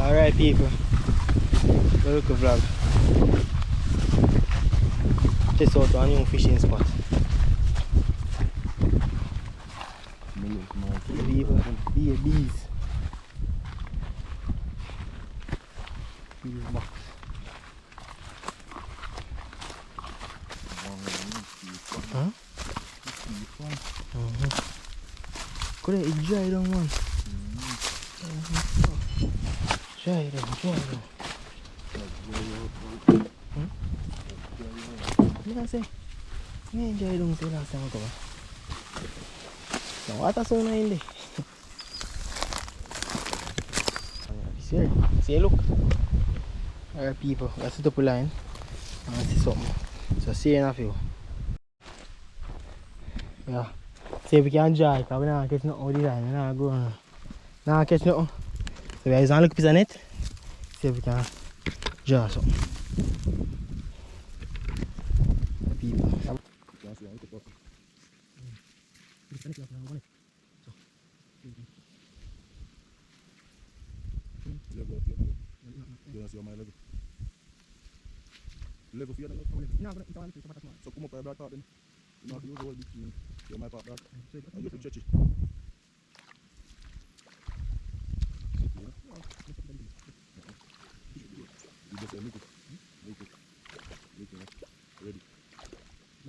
Alright people, welcome vlog. Just out to a new fishing spot. People, bees. Bees box. Huh? Could I dry down one? Dry down. What I say? Me dry down say last time I come. Now water sauna in there. See look. Alright people, let's set up a line and see something. So see you in a few. Yeah. See if we can dry because we don't catch nothing with the line. We don't go on. Nah, catch nothing. So we are using a little piece of net. See if we can draw something. People. Level for you, so come up by that part then. You know, use all the key. You might pop that. And you can stretch it. You just make it. Ready.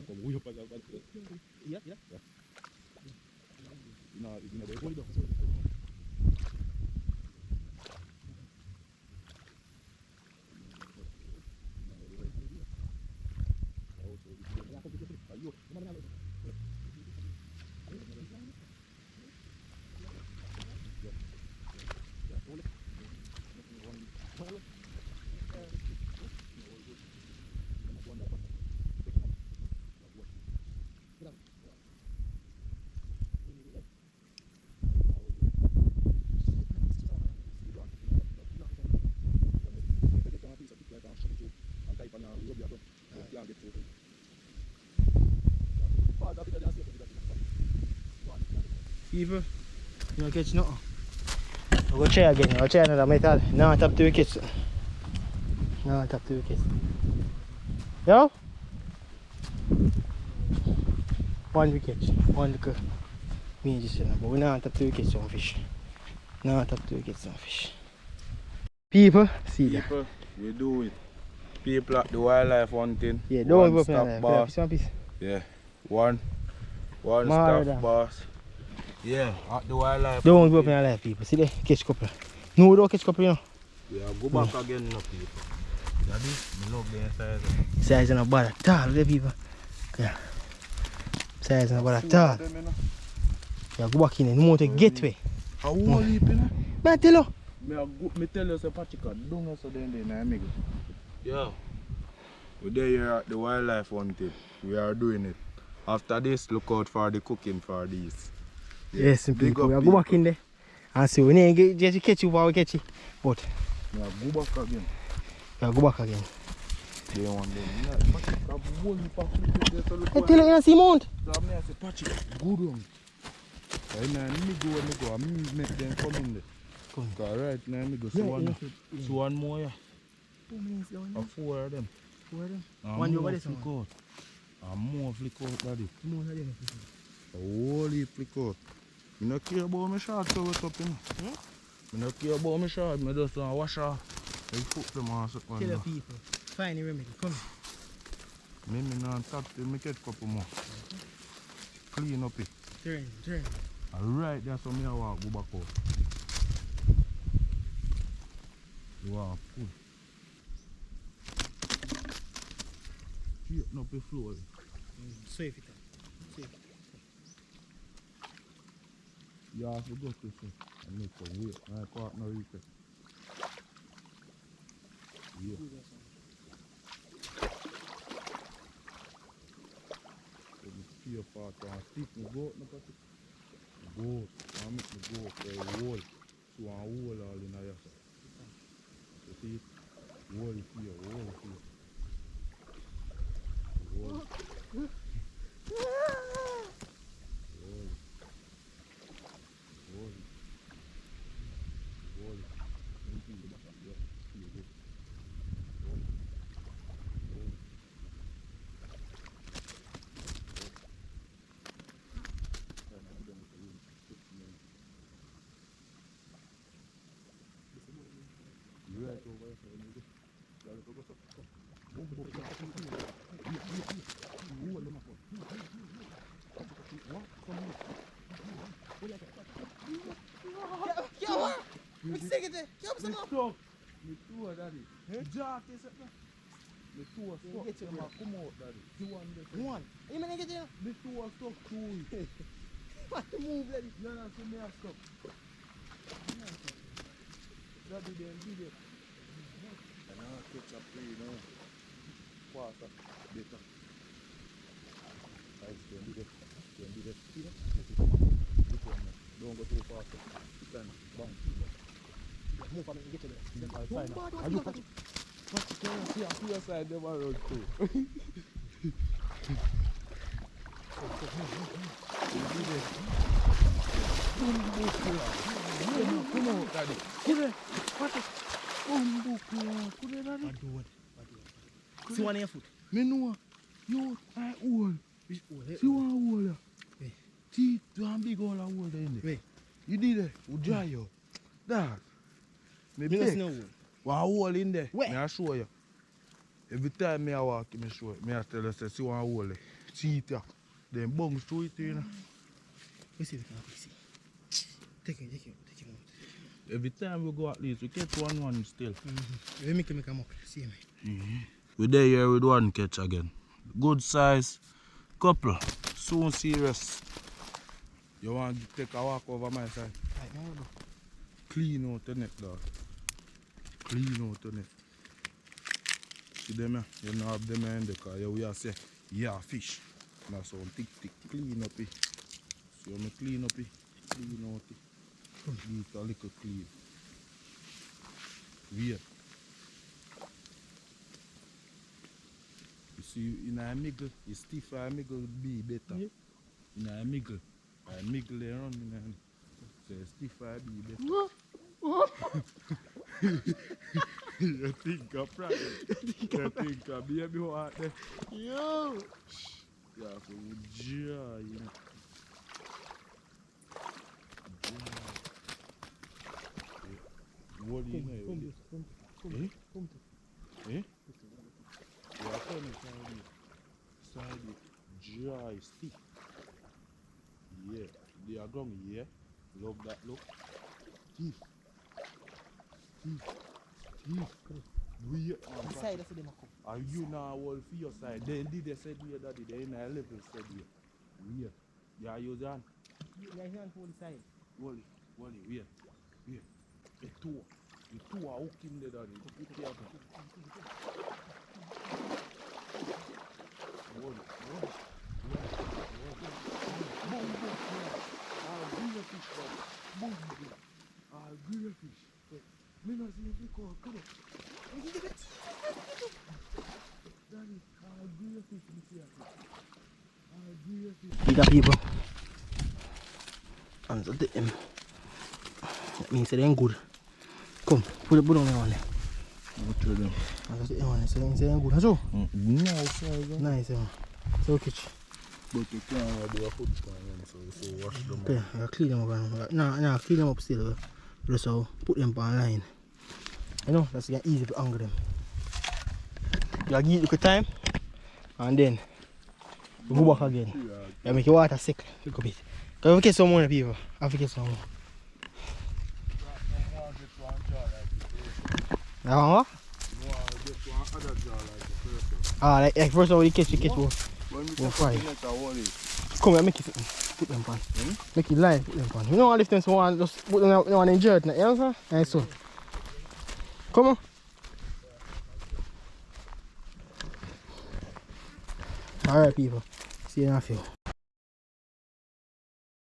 Come way up like that. Yeah. You know, they hold it up. People, you don't catch nothing. I'll go try again. I'll try another metal. Now tap 2 wickets. Now tap 2 wickets. Yo? 1 wicket. 1 look. Me just saying, but we now tap 2 wickets on fish. Now tap 2 wickets on fish. People, see that. People, we do it. People at the wildlife hunting. Yeah, don't go stop bass. One piece. Yeah, one stop bass. Yeah, at the wildlife. Don't go up in your life, people. See there, catch couple. No, don't catch couple, you know. We are go back again, no people. Daddy, I love the size. Size not bad at all, the people. Yeah. Size not bad at all. Yeah, go back in there. No more to get way. How old you, Pina? I tell you. Me tell you, say Patrick, don't so then I make it. Yeah. We're there here at the wildlife hunting. We are doing it. After this, look out for the cooking for these. Yes, people. We go back in there and see we need to catch you while we catch it. But we go back again. We go back again. They want them. I tell you, you see mount. So I say, Patrick, good one. I go and make them come in there. Right now, I go so one more. Yeah. 2 minutes down there. 4 of them. 4 of them? One over this one. And more flick out, daddy. More of them. A whole flick out. I don't care about my shot, so what's up, you know? I don't care about my shot, I just want to wash off. I put them on something. Tell the people, find a remedy, come here. Me not tap till me catch a couple more. Clean up it. Turn. Alright, that's how I walk go back out. You want food. Straighten up the floor. Sweep it up. You have to go to see and make some weight. My partner request. Yeah. So the spear part and stick the goat no put it. Goat. I make the goat for a hole. So a hole all in here. You see it? Hole here. Right over here. Me too, daddy. Jack is it? Me too stuck. Them a come out, daddy. One. You mean get there? Me too stuck too. What to move, bloody? You know, see me a stuck. Daddy, then did it. And I'll catch a play now. Faster, better. Nice, then did it. See that? Don't go too fast. Stand, bang. Move for me to get to there. Are you catch? See, I see your side, they will run too. Come on, daddy. Come on, daddy. See one in your foot. Me know. You, I old. Which hole? See one hole there. Where? See, one big hole hole there in there. Where? You did it. You dry you. That. Maybe Me no see no hole. one hole in there. Where? Me I show you. Every time me I walk, me show you. Me I tell you, say, see one hole there. See it here. Then bounce through it, you know. Let's see if we can see. Take it out. Every time we go at least, we catch one still. Let me come up. See me. We're there here with one catch again. Good size couple. Soon serious. You want to take a walk over my side? Right now, bro. Clean out the net, dog. Clean out the net. See them here? You don't have them here in the car. Here we are say, yeah, fish. Now so tick. Clean up it. So me clean up it. Clean out it. Give it a little clean. Weird. You see, in a middle, it's stiff, a middle would be better. Yeah. In a middle they run in a so stiff, a be better. You think of pride? You think of baby what there? Yo! You have to jar, you know. What do you know? Come. Eh? You are turning side it dry stiff. Yeah, they are gone here. Look that look. Stiff. Weird man. Inside, that's them come. Are you now all for your side? Then did they say here that they in a level said here. Weird. Yeah, you done. Yeah, here on the side. Wally, weird. The two are hooking there, daddy. Put it here. Wally. I'll bring a fish, buddy. I'll bring a fish. Me not see if you come on. Daddy, I'll bring a fish. I'll bring a fish. Bigger people. And so them. That means they're good. Come, put on there on there. What to them? And so them on there, so they're good. So? Nice, nice, so catch. But you can't do a foot pan, so wash them up. Yeah, clean them up. No, clean them up still. So put them on line. You know, that's easy to angle them. You give it a time, and then you go back again. You make your water sick a little bit. Because we get some more people. I forget some more. What? Like first one we catch one fry. Come here, make it put them on. Make it live, put them on. You know all if them one just put them on in jerk, you know? Nice so. Come on. Alright people. See you in a few.